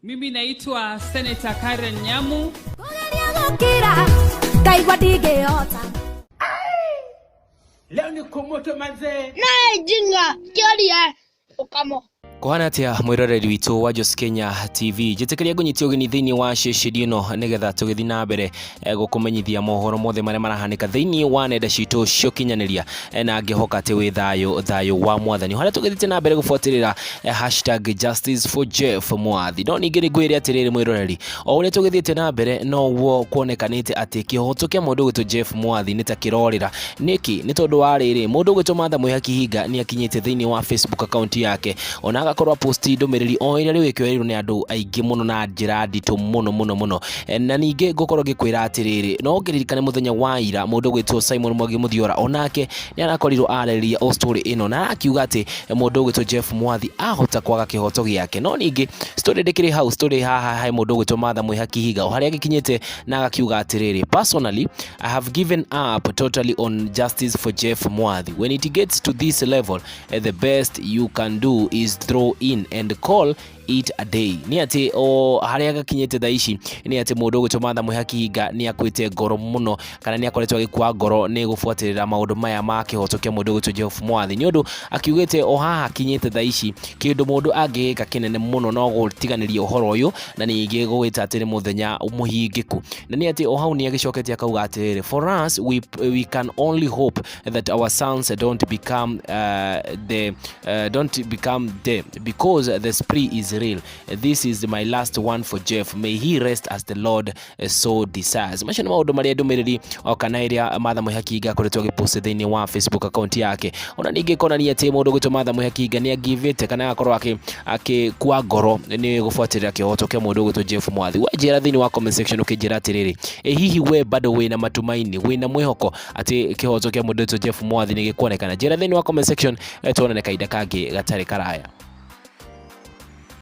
Mimi naitwa Senator Karen Nyamu. Leo ni kumoto manze. Na jinga kiaria ukamo. Kuhana atia mwiroreri witu wa Jos Kenya TV jitekeria gunyitio gini thiini wa ceceni ino nigetha tugithi na mbere gukumenyithia mohoro mothe maria marahanika thiini wa nenda citu cio kinyaniria na ngihoka ati wi thayo wa mwathani haria tugithite na mbere gufuatirira #justice for Jeff Mwathi no ningi ni ngwire atiriri mwiroreri o uria tugithite na mbere no wo kuonekanite ati kihoto kia mundu gwitu Jeff Mwathi nitakirorira niki ni tondu wa riri mundu gwitu Martha Mwihaki Hinga ni akinyite thiini wa Facebook account yake ona agakorwa posti ndumiriri o ira riwekio ni andu aingi muno na njira nditu muno na ningi gukorwo gikwira atiriri no ngiririkane muthenya wa ira mundu gwitwo Simon Mwangi Muthiora onake ni arakorirwo areriria o story ino na akiuga ati mundu gwitwo Jeff Mwathi ahota kwaga kihoto giake no ningi story ndikiri hau story haha hai mundu gwitwo Martha Mwihaki Hinga o haria gikinyite na agakiuga atiriri personally I have given up totally on justice for Jeff Mwathi. When it gets to this level the best you can do is throw in and call it a day. Ni ati o haria gakinyete thaici ni ati mundu gwitwo Martha Mwihaki Hinga ni akwite ngoro muno kana ni akoretwo agikwa ngoro ni gufuatirira maundu maya ma kihoto kia mundu gwitwo Jeff Mwathi ni undu akiugite o haha kinyete thaici kindu mundu angika kinene muno no gutiganiria uhoro uyu na ningi gugita atiri muthenya muhingiku na ni ati o hau ni agicoketie akauga atiriri for us we can only hope that our sons don't become dead because the spree is real. This is my last one for Jeff. May he rest as the Lord so desires. Mashana maundu maria ndumiriri o kana iria Martha Mwihaki Hinga akoretwo agipost thiini wa Facebook account yake ona ningi kona ni ati mundu gwitwo Martha Mwihaki Hinga ni agivite kana akorwo akikua ngoro ni gufuatirira kihoto kia mundu gwitwo Jeff Mwathi wajira thiini wa comment section ukijira atiriri hihi we bado wina matumaini wina mwihoko ati kihoto kia mundu gwitwo Jeff Mwathi ni gikuonekana jira thiini wa comment section tuonane kaida kangi gatari karaya.